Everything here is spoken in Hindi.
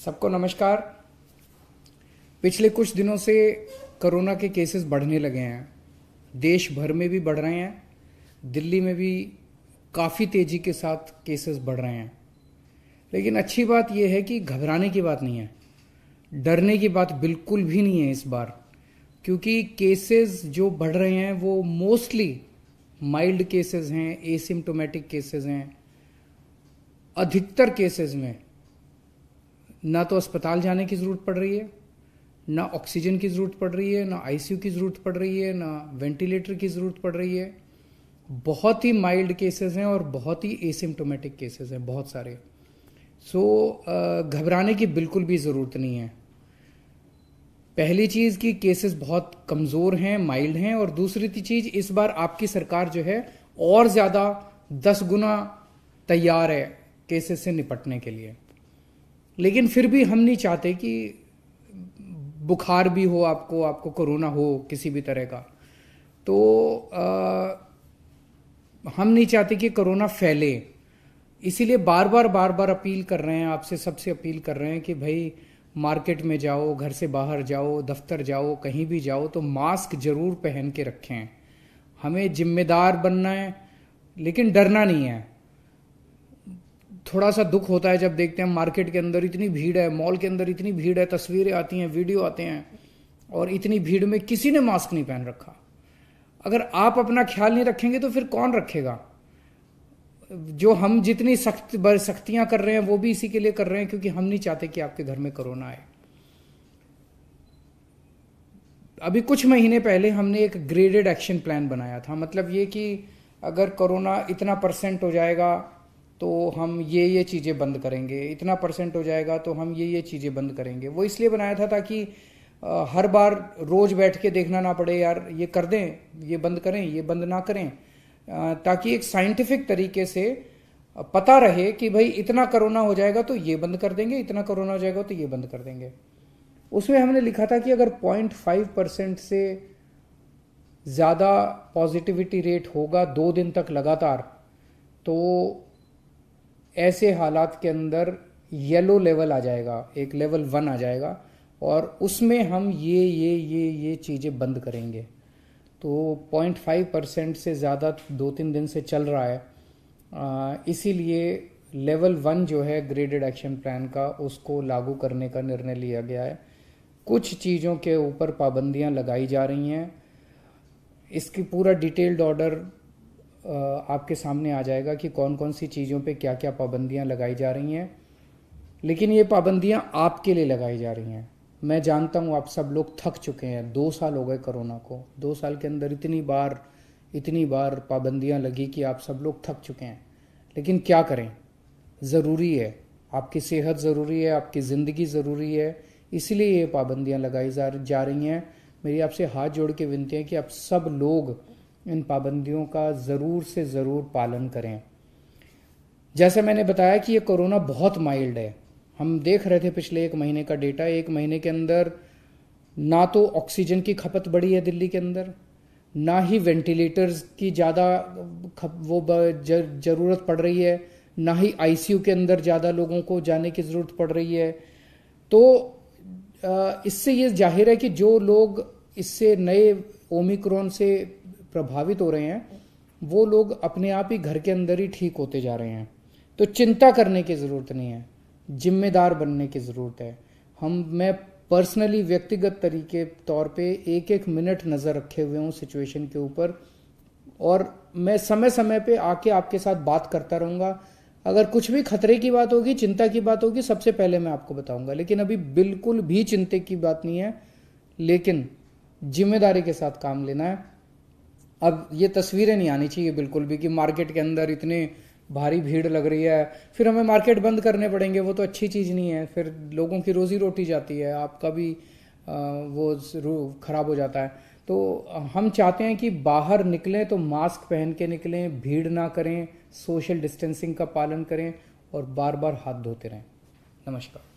सबको नमस्कार। पिछले कुछ दिनों से कोरोना के केसेस बढ़ने लगे हैं। देश भर में भी बढ़ रहे हैं, दिल्ली में भी काफ़ी तेज़ी के साथ केसेस बढ़ रहे हैं। लेकिन अच्छी बात यह है कि घबराने की बात नहीं है, डरने की बात बिल्कुल भी नहीं है इस बार, क्योंकि केसेस जो बढ़ रहे हैं वो मोस्टली माइल्ड केसेस हैं, एसिम्टोमेटिक केसेस हैं। अधिकतर केसेस में ना तो अस्पताल जाने की ज़रूरत पड़ रही है, ना ऑक्सीजन की ज़रूरत पड़ रही है, ना आईसीयू की ज़रूरत पड़ रही है, ना वेंटिलेटर की ज़रूरत पड़ रही है। बहुत ही माइल्ड केसेस हैं और बहुत ही एसिम्टोमेटिक केसेस हैं, बहुत सारे। घबराने की बिल्कुल भी ज़रूरत नहीं है। पहली चीज़ कि केसेस बहुत कमज़ोर हैं, माइल्ड हैं, और दूसरी चीज़ इस बार आपकी सरकार जो है और ज़्यादा 10 गुना तैयार है केसेस से निपटने के लिए। लेकिन फिर भी हम नहीं चाहते कि बुखार भी हो, आपको कोरोना हो किसी भी तरह का, तो हम नहीं चाहते कि कोरोना फैले। इसीलिए बार बार अपील कर रहे हैं, आपसे सबसे अपील कर रहे हैं कि भाई मार्केट में जाओ, घर से बाहर जाओ, दफ्तर जाओ, कहीं भी जाओ तो मास्क जरूर पहन के रखें। हमें जिम्मेदार बनना है, लेकिन डरना नहीं है। थोड़ा सा दुख होता है जब देखते हैं मार्केट के अंदर इतनी भीड़ है, मॉल के अंदर इतनी भीड़ है, तस्वीरें आती हैं, वीडियो आते हैं, और इतनी भीड़ में किसी ने मास्क नहीं पहन रखा। अगर आप अपना ख्याल नहीं रखेंगे तो फिर कौन रखेगा? जो हम जितनी सख्तियां कर रहे हैं वो भी इसी के लिए कर रहे हैं, क्योंकि हम नहीं चाहते कि आपके घर में कोरोना आए। अभी कुछ महीने पहले हमने एक ग्रेडेड एक्शन प्लान बनाया था। मतलब ये कि अगर कोरोना इतना % हो जाएगा तो हम ये चीज़ें बंद करेंगे, इतना % हो जाएगा तो हम ये चीज़ें बंद करेंगे। वो इसलिए बनाया था ताकि हर बार रोज बैठ के देखना ना पड़े, यार ये कर दें, ये बंद करें, ये बंद ना करें, ताकि एक साइंटिफिक तरीके से पता रहे कि भाई इतना कोरोना हो जाएगा तो ये बंद कर देंगे, इतना कोरोना हो जाएगा तो ये बंद कर देंगे। उसमें हमने लिखा था कि अगर 0.5% से ज़्यादा पॉजिटिविटी रेट होगा 2 दिन तक लगातार, तो ऐसे हालात के अंदर येलो लेवल आ जाएगा, एक लेवल 1 आ जाएगा, और उसमें हम ये चीज़ें बंद करेंगे। तो 0.5% से ज़्यादा 2-3 दिन से चल रहा है, इसीलिए लेवल 1 जो है ग्रेडेड एक्शन प्लान का, उसको लागू करने का निर्णय लिया गया है। कुछ चीज़ों के ऊपर पाबंदियां लगाई जा रही हैं। इसकी पूरा डिटेल्ड ऑर्डर आपके सामने आ जाएगा कि कौन कौन सी चीज़ों पे क्या क्या पाबंदियां लगाई जा रही हैं। लेकिन ये पाबंदियां आपके लिए लगाई जा रही हैं। मैं जानता हूँ आप सब लोग थक चुके हैं, 2 साल हो गए कोरोना को, 2 साल के अंदर इतनी बार पाबंदियां लगी कि आप सब लोग थक चुके हैं। लेकिन क्या करें, ज़रूरी है, आपकी सेहत ज़रूरी है, आपकी ज़िंदगी ज़रूरी है, इसलिए ये पाबंदियां लगाई जा रही हैं। मेरी आपसे हाथ जोड़ के विनती है कि आप सब लोग इन पाबंदियों का ज़रूर से ज़रूर पालन करें। जैसे मैंने बताया कि ये कोरोना बहुत माइल्ड है। हम देख रहे थे पिछले 1 महीने का डेटा, 1 महीने के अंदर ना तो ऑक्सीजन की खपत बढ़ी है दिल्ली के अंदर, ना ही वेंटिलेटर्स की ज़्यादा ज़रूरत पड़ रही है, ना ही आईसीयू के अंदर ज़्यादा लोगों को जाने की ज़रूरत पड़ रही है। तो इससे ये जाहिर है कि जो लोग इससे नए ओमिक्रॉन से प्रभावित हो रहे हैं वो लोग अपने आप ही घर के अंदर ही ठीक होते जा रहे हैं। तो चिंता करने की ज़रूरत नहीं है, जिम्मेदार बनने की ज़रूरत है। मैं पर्सनली व्यक्तिगत तरीके तौर पे 1-1 मिनट नज़र रखे हुए हूँ सिचुएशन के ऊपर, और मैं समय समय पे आके आपके साथ बात करता रहूँगा। अगर कुछ भी खतरे की बात होगी, चिंता की बात होगी, सबसे पहले मैं आपको बताऊंगा। लेकिन अभी बिल्कुल भी चिंता की बात नहीं है, लेकिन जिम्मेदारी के साथ काम लेना है। अब ये तस्वीरें नहीं आनी चाहिए बिल्कुल भी कि मार्केट के अंदर इतने भारी भीड़ लग रही है, फिर हमें मार्केट बंद करने पड़ेंगे। वो तो अच्छी चीज़ नहीं है, फिर लोगों की रोजी रोटी जाती है, आपका भी वो खराब हो जाता है। तो हम चाहते हैं कि बाहर निकलें तो मास्क पहन के निकलें, भीड़ ना करें, सोशल डिस्टेंसिंग का पालन करें, और बार बार हाथ धोते रहें। नमस्कार।